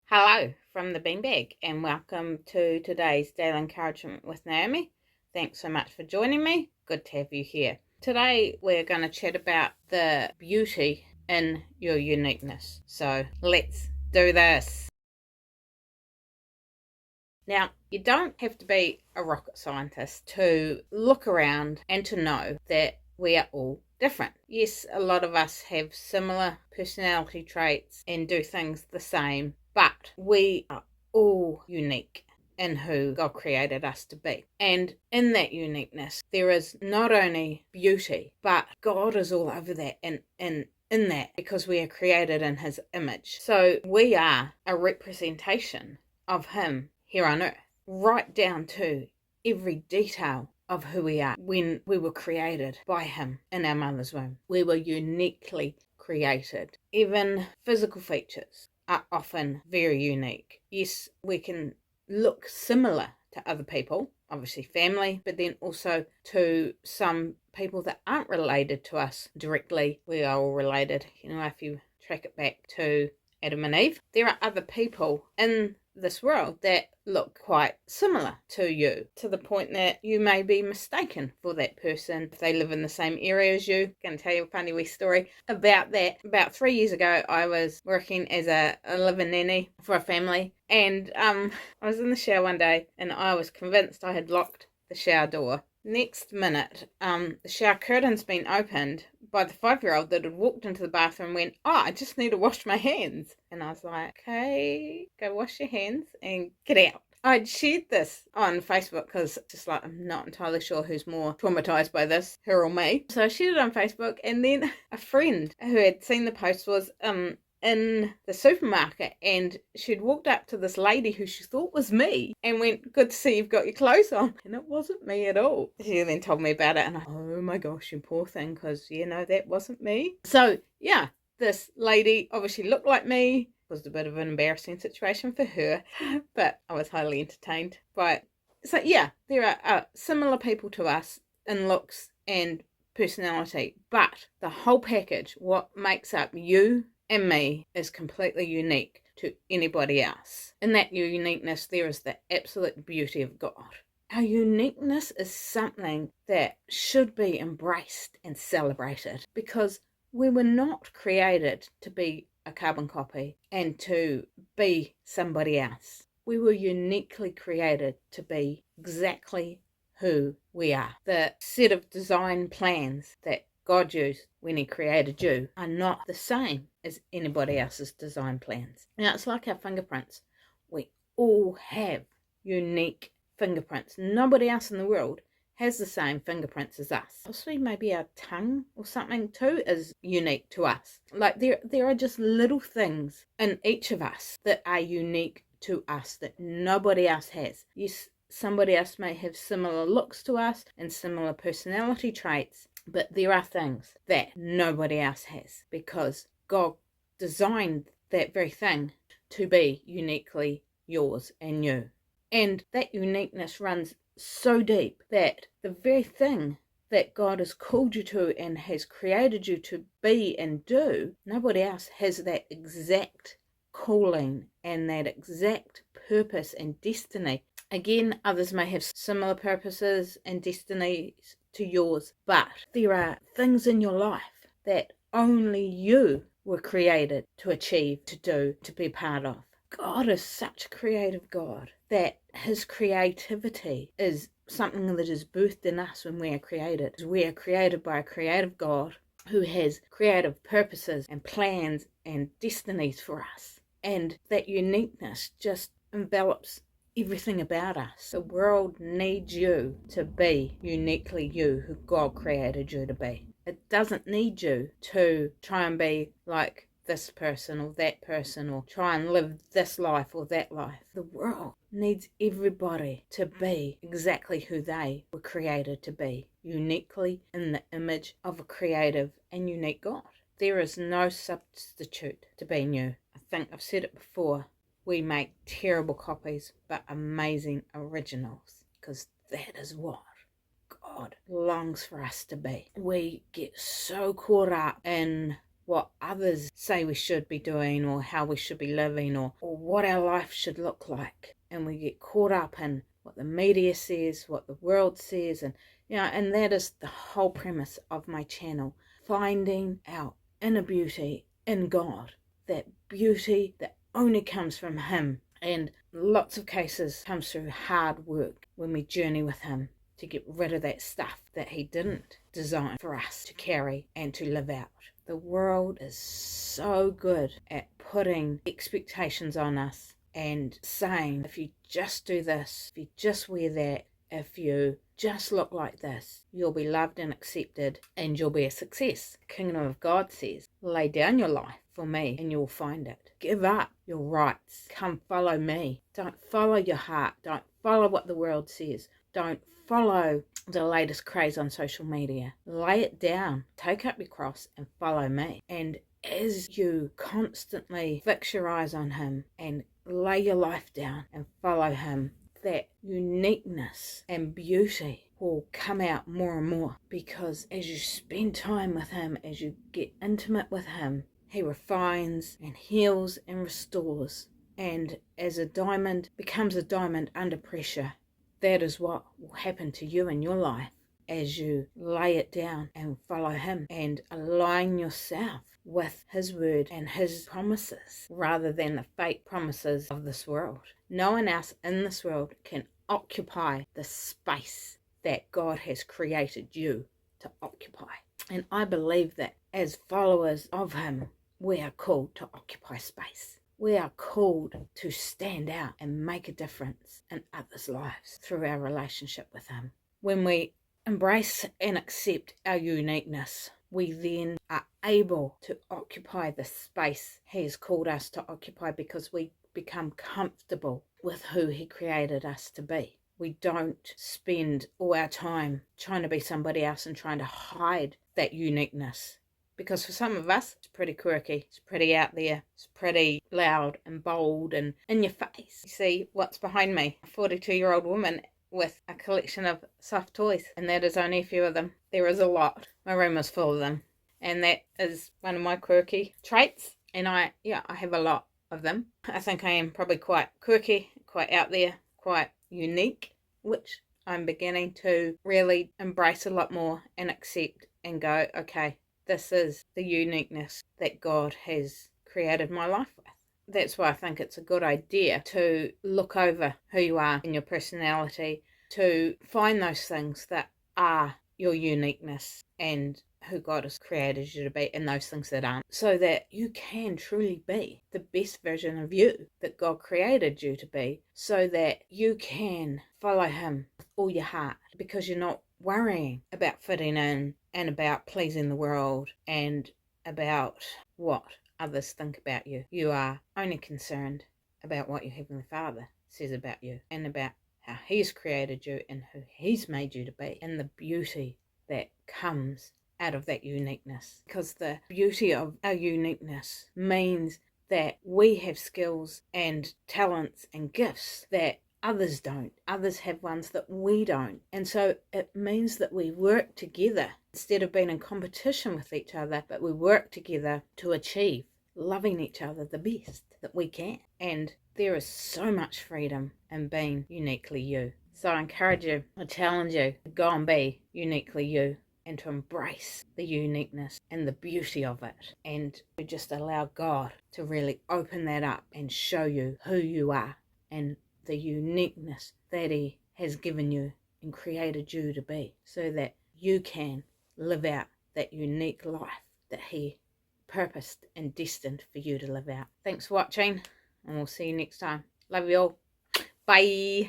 Hello from the beanbag and welcome to today's Daily Encouragement with Naomi. Thanks so much for joining me. Good to have you here. Today we're going to chat about the beauty in your uniqueness. So let's do this. Now, you don't have to be a rocket scientist to look around and to know that we are all different. Yes, a lot of us have similar personality traits and do things the same, but we are all unique in who God created us to be. And in that uniqueness, there is not only beauty, but God is all over that and in that because we are created in His image. So we are a representation of Him here on earth, right down to every detail of who we are when we were created by Him in our mother's womb. We were uniquely created. Even physical features are often very unique. Yes, we can look similar to other people, obviously family, but then also to some people that aren't related to us directly. We are all related. If you track it back to Adam and Eve, there are other people in this world that look quite similar to you, to the point that you may be mistaken for that person if they live in the same area as you. I'm going to tell you a funny wee story about that. About 3 years ago, I was working as a live-in nanny for a family, and I was in the shower one day and I was convinced I had locked the shower door. Next minute, the shower curtain's been opened by the 5-year-old that had walked into the bathroom and went, I just need to wash my hands. And I was like, okay, go wash your hands and get out. I'd shared this on Facebook because just like I'm not entirely sure who's more traumatized by this, her or me. So I shared it on Facebook, and then a friend who had seen the post was in the supermarket, and she'd walked up to this lady who she thought was me and went, good to see you've got your clothes on. And it wasn't me at all. She then told me about it, and oh my gosh, you poor thing, because that wasn't me. So yeah, this lady obviously looked like me. It was a bit of an embarrassing situation for her, but I was highly entertained by it. So yeah, there are similar people to us in looks and personality, but the whole package, what makes up you and me, is completely unique to anybody else. In that uniqueness, there is the absolute beauty of God. Our uniqueness is something that should be embraced and celebrated, because we were not created to be a carbon copy and to be somebody else. We were uniquely created to be exactly who we are. The set of design plans that God used when He created you are not the same as anybody else's design plans. Now, it's like our fingerprints. We all have unique fingerprints. Nobody else in the world has the same fingerprints as us. Obviously, maybe our tongue or something too is unique to us. Like there are just little things in each of us that are unique to us that nobody else has. Yes, somebody else may have similar looks to us and similar personality traits, but there are things that nobody else has because God designed that very thing to be uniquely yours and you. And that uniqueness runs so deep that the very thing that God has called you to and has created you to be and do, nobody else has that exact calling and that exact purpose and destiny. Again, others may have similar purposes and destinies to yours, but there are things in your life that only you were created to achieve, to do, to be part of. God is such a creative God that His creativity is something that is birthed in us when we are created. We are created by a creative God who has creative purposes and plans and destinies for us. And that uniqueness just envelops everything about us. The world needs you to be uniquely you, who God created you to be. It doesn't need you to try and be like this person or that person, or try and live this life or that life. The world needs everybody to be exactly who they were created to be, uniquely in the image of a creative and unique God. There is no substitute to being you. I think I've said it before. We make terrible copies, but amazing originals, because that is what God longs for us to be. We get so caught up in what others say we should be doing or how we should be living or what our life should look like. And we get caught up in what the media says, what the world says, and that is the whole premise of my channel. Finding our inner beauty in God, that beauty that only comes from Him, and lots of cases comes through hard work when we journey with Him to get rid of that stuff that He didn't design for us to carry and to live out. The world is so good at putting expectations on us and saying, if you just do this, if you just wear that, if you just look like this, you'll be loved and accepted and you'll be a success. The Kingdom of God says, lay down your life for me and you'll find it. Give up your rights. Come follow me. Don't follow your heart. Don't follow what the world says. Don't follow the latest craze on social media. Lay it down. Take up your cross and follow me. And as you constantly fix your eyes on Him and lay your life down and follow Him, that uniqueness and beauty will come out more and more, because as you spend time with Him, as you get intimate with Him, He refines and heals and restores. And as a diamond becomes a diamond under pressure, that is what will happen to you in your life as you lay it down and follow Him and align yourself with His word and His promises rather than the fake promises of this world. No one else in this world can occupy the space that God has created you to occupy. And I believe that as followers of Him, we are called to occupy space. We are called to stand out and make a difference in others' lives through our relationship with Him. When we embrace and accept our uniqueness, we then are able to occupy the space He has called us to occupy, because we become comfortable with who He created us to be. We don't spend all our time trying to be somebody else and trying to hide that uniqueness. Because for some of us, it's pretty quirky, it's pretty out there, it's pretty loud and bold and in your face. You see what's behind me, a 42-year-old woman with a collection of soft toys, and that is only a few of them. There is a lot. My room is full of them, and that is one of my quirky traits, and I have a lot of them. I think I am probably quite quirky, quite out there, quite unique, which I'm beginning to really embrace a lot more and accept and go, okay, this is the uniqueness that God has created my life with. That's why I think it's a good idea to look over who you are and your personality, to find those things that are your uniqueness and who God has created you to be, and those things that aren't, so that you can truly be the best version of you that God created you to be, so that you can follow Him with all your heart, because you're not worrying about fitting in and about pleasing the world and about what others think about you. You are only concerned about what your Heavenly Father says about you and about how He's created you and who He's made you to be, and the beauty that comes out of that uniqueness. Because the beauty of our uniqueness means that we have skills and talents and gifts that others don't. Others have ones that we don't. And so it means that we work together instead of being in competition with each other, but we work together to achieve loving each other the best that we can. And there is so much freedom in being uniquely you. So I encourage you, I challenge you to go and be uniquely you, and to embrace the uniqueness and the beauty of it, and to just allow God to really open that up and show you who you are and the uniqueness that He has given you and created you to be, so that you can live out that unique life that He purposed and destined for you to live out. Thanks for watching, and we'll see you next time. Love you all. Bye.